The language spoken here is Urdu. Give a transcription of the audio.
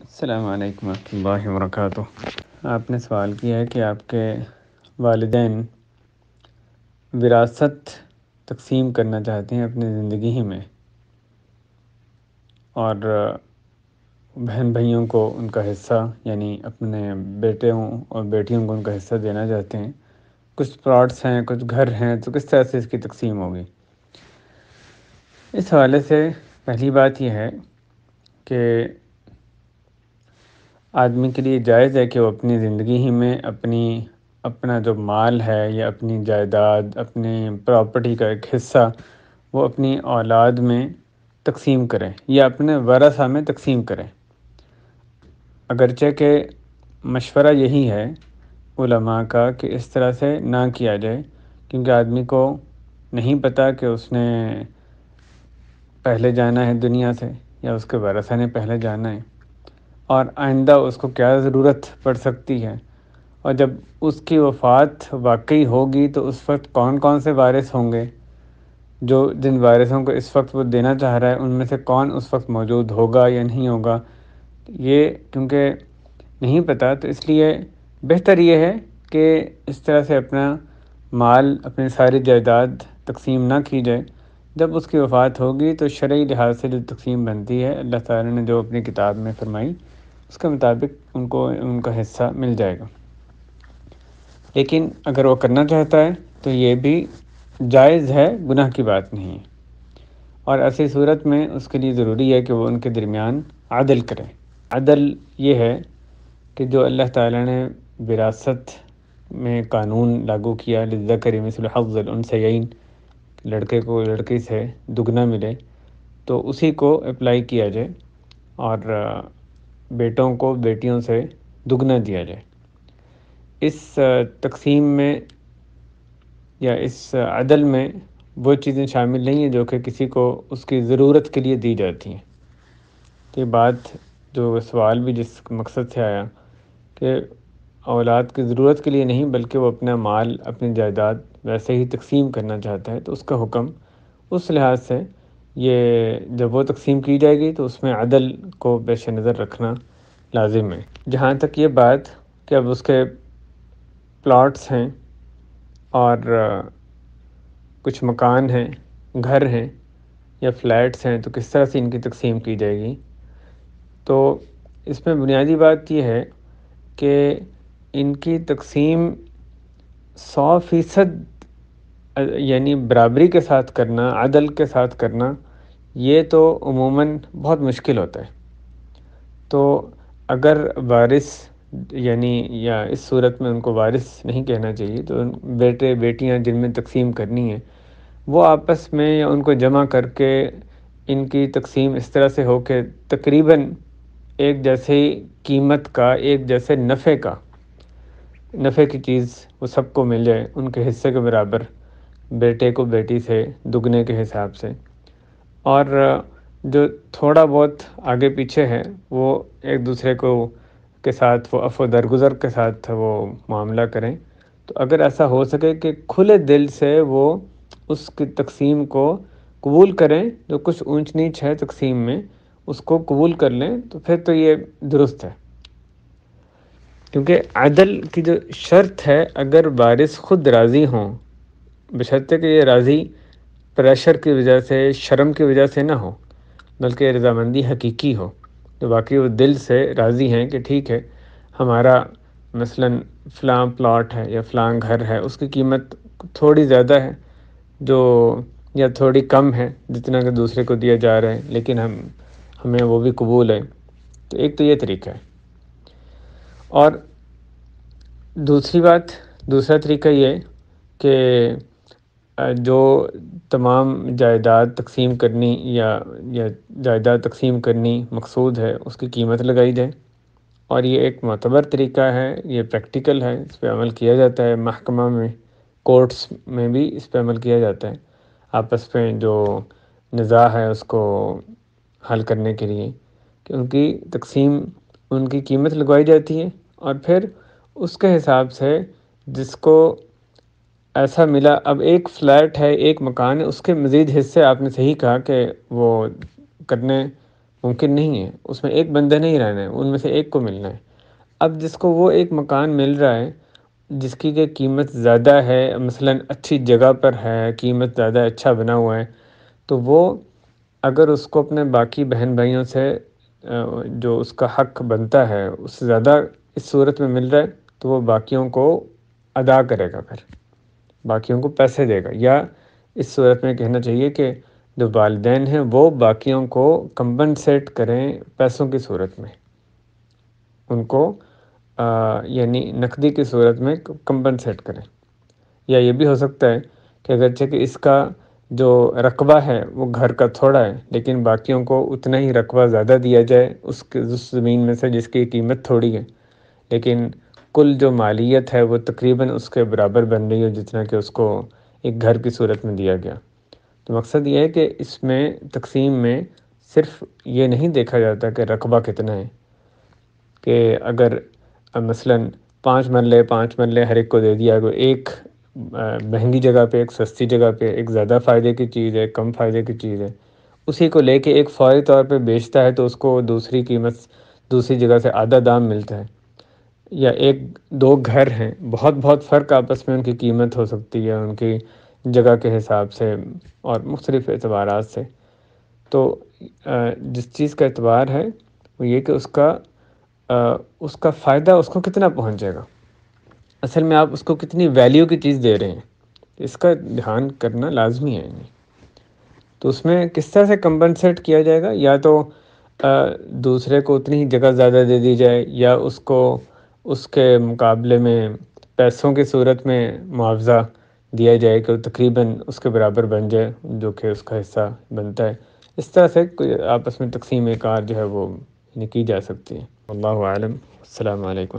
السلام علیکم ورحمۃ اللہ وبرکاتہ۔ آپ نے سوال کیا ہے کہ آپ کے والدین وراثت تقسیم کرنا چاہتے ہیں اپنی زندگی ہی میں، اور بہن بھائیوں کو ان کا حصہ، یعنی اپنے بیٹوں اور بیٹیوں کو ان کا حصہ دینا چاہتے ہیں۔ کچھ پلاٹس ہیں، کچھ گھر ہیں، تو کس طرح سے اس کی تقسیم ہوگی؟ اس حوالے سے پہلی بات یہ ہے کہ آدمی کے لیے جائز ہے کہ وہ اپنی زندگی ہی میں اپنا جو مال ہے یا اپنی جائیداد، اپنی پراپرٹی کا ایک حصہ وہ اپنی اولاد میں تقسیم کریں یا اپنے ورثہ میں تقسیم کریں۔ اگرچہ کہ مشورہ یہی ہے علماء کا کہ اس طرح سے نہ کیا جائے، کیونکہ آدمی کو نہیں پتہ کہ اس نے پہلے جانا ہے دنیا سے یا اس کے ورثہ نے پہلے جانا ہے، اور آئندہ اس کو کیا ضرورت پڑ سکتی ہے، اور جب اس کی وفات واقعی ہوگی تو اس وقت کون کون سے وارث ہوں گے، جن وارثوں کو اس وقت وہ دینا چاہ رہا ہے ان میں سے کون اس وقت موجود ہوگا یا نہیں ہوگا، یہ کیونکہ نہیں پتہ، تو اس لیے بہتر یہ ہے کہ اس طرح سے اپنا مال، اپنی ساری جائیداد تقسیم نہ کی جائے۔ جب اس کی وفات ہوگی تو شرعی لحاظ سے جو تقسیم بنتی ہے، اللہ تعالیٰ نے جو اپنی کتاب میں فرمائی، اس کے مطابق ان کو ان کا حصہ مل جائے گا۔ لیکن اگر وہ کرنا چاہتا ہے تو یہ بھی جائز ہے، گناہ کی بات نہیں ہے، اور ایسی صورت میں اس کے لیے ضروری ہے کہ وہ ان کے درمیان عدل کرے۔ عدل یہ ہے کہ جو اللہ تعالیٰ نے وراثت میں قانون لاگو کیا، للذکر مثل حظ الانثیین، لڑکے کو لڑکی سے دگنا ملے، تو اسی کو اپلائی کیا جائے، اور بیٹوں کو بیٹیوں سے دگنا دیا جائے۔ اس تقسیم میں یا اس عدل میں وہ چیزیں شامل نہیں ہیں جو کہ کسی کو اس کی ضرورت کے لیے دی جاتی ہیں۔ تو یہ بات جو سوال بھی جس مقصد سے آیا کہ اولاد کی ضرورت کے لیے نہیں بلکہ وہ اپنا مال، اپنی جائیداد ویسے ہی تقسیم کرنا چاہتا ہے، تو اس کا حکم اس لحاظ سے یہ جب وہ تقسیم کی جائے گی تو اس میں عدل کو پیش نظر رکھنا لازم ہے۔ جہاں تک یہ بات کہ اب اس کے پلاٹس ہیں اور کچھ مکان ہیں، گھر ہیں یا فلیٹس ہیں، تو کس طرح سے ان کی تقسیم کی جائے گی، تو اس میں بنیادی بات یہ ہے کہ ان کی تقسیم 100% یعنی برابری کے ساتھ کرنا، عدل کے ساتھ کرنا، یہ تو عموماً بہت مشکل ہوتا ہے۔ تو اگر وارث، یعنی یا اس صورت میں ان کو وارث نہیں کہنا چاہیے، تو بیٹے بیٹیاں جن میں تقسیم کرنی ہے وہ آپس میں یا ان کو جمع کر کے ان کی تقسیم اس طرح سے ہو کہ تقریباً ایک جیسے قیمت کا، ایک جیسے نفع کی چیز وہ سب کو مل جائے، ان کے حصے کے برابر، بیٹے کو بیٹی سے دگنے کے حساب سے، اور جو تھوڑا بہت آگے پیچھے ہے وہ ایک دوسرے کے ساتھ وہ عفو درگزر کے ساتھ وہ معاملہ کریں۔ تو اگر ایسا ہو سکے کہ کھلے دل سے وہ اس کی تقسیم کو قبول کریں، جو کچھ اونچ نیچ ہے تقسیم میں اس کو قبول کر لیں، تو پھر تو یہ درست ہے۔ کیونکہ عدل کی جو شرط ہے، اگر وارث خود راضی ہوں، بشرطے کہ یہ راضی پریشر کی وجہ سے، شرم کی وجہ سے نہ ہو، بلکہ رضامندی حقیقی ہو، تو واقعی وہ دل سے راضی ہیں کہ ٹھیک ہے، ہمارا مثلاً فلاں پلاٹ ہے یا فلاں گھر ہے، اس کی قیمت تھوڑی زیادہ ہے یا تھوڑی کم ہے جتنا کہ دوسرے کو دیا جا رہا ہے، لیکن ہمیں وہ بھی قبول ہے، تو ایک تو یہ طریقہ ہے۔ اور دوسرا طریقہ یہ کہ جو تمام جائیداد تقسیم کرنی یا جائیداد تقسیم کرنی مقصود ہے، اس کی قیمت لگائی جائے، اور یہ ایک معتبر طریقہ ہے، یہ پریکٹیکل ہے، اس پہ عمل کیا جاتا ہے، محکمہ میں، کورٹس میں بھی اس پہ عمل کیا جاتا ہے، آپس میں جو نزاع ہے اس کو حل کرنے کے لیے، کہ ان کی تقسیم، ان کی قیمت لگوائی جاتی ہے، اور پھر اس کے حساب سے جس کو ایسا ملا، اب ایک فلیٹ ہے، ایک مکان ہے، اس کے مزید حصے آپ نے صحیح کہا کہ وہ کرنے ممکن نہیں ہے، اس میں ایک بندہ نہیں رہنا ہے، ان میں سے ایک کو ملنا ہے۔ اب جس کو وہ ایک مکان مل رہا ہے جس کی کہ قیمت زیادہ ہے، مثلاً اچھی جگہ پر ہے، قیمت زیادہ اچھا بنا ہوا ہے، تو وہ اگر اس کو اپنے باقی بہن بھائیوں سے جو اس کا حق بنتا ہے اس سے زیادہ اس صورت میں مل رہا ہے تو وہ باقیوں کو ادا کرے گا، پھر باقیوں کو پیسے دے گا، یا اس صورت میں کہنا چاہیے کہ جو والدین ہیں وہ باقیوں کو کمپنسیٹ کریں پیسوں کی صورت میں، ان کو یعنی نقدی کی صورت میں کمپنسیٹ کریں۔ یا یہ بھی ہو سکتا ہے کہ اگرچہ کہ اس کا جو رقبہ ہے وہ گھر کا تھوڑا ہے لیکن باقیوں کو اتنا ہی رقبہ زیادہ دیا جائے اس زمین میں سے جس کی قیمت تھوڑی ہے، لیکن کل جو مالیت ہے وہ تقریباً اس کے برابر بن رہی ہو جتنا کہ اس کو ایک گھر کی صورت میں دیا گیا۔ تو مقصد یہ ہے کہ اس میں تقسیم میں صرف یہ نہیں دیکھا جاتا کہ رقبہ کتنا ہے، کہ اگر مثلاً 5 مرلے ہر ایک کو دے دیا، اگر ایک مہنگی جگہ پہ، ایک سستی جگہ پہ، ایک زیادہ فائدے کی چیز ہے، کم فائدے کی چیز ہے، اسی کو لے کے ایک فوری طور پہ بیچتا ہے تو اس کو دوسری قیمت دوسری جگہ سے آدھا دام ملتا ہے۔ یا ایک دو گھر ہیں، بہت بہت فرق آپس میں ان کی قیمت ہو سکتی ہے ان کی جگہ کے حساب سے اور مختلف اعتبارات سے، تو جس چیز کا اعتبار ہے وہ یہ کہ اس کا فائدہ اس کو کتنا پہنچ جائے گا، اصل میں آپ اس کو کتنی ویلیو کی چیز دے رہے ہیں، اس کا دھیان کرنا لازمی ہے۔ تو اس میں کس طرح سے کمپنسیٹ کیا جائے گا، یا تو دوسرے کو اتنی ہی جگہ زیادہ دے دی جائے، یا اس کو اس کے مقابلے میں پیسوں کی صورت میں معاوضہ دیا جائے کہ وہ تقریباً اس کے برابر بن جائے جو کہ اس کا حصہ بنتا ہے۔ اس طرح سے کوئی آپس میں تقسیم کار جو ہے وہ کی جا سکتی ہے۔ اللہ عالم۔ السلام علیکم۔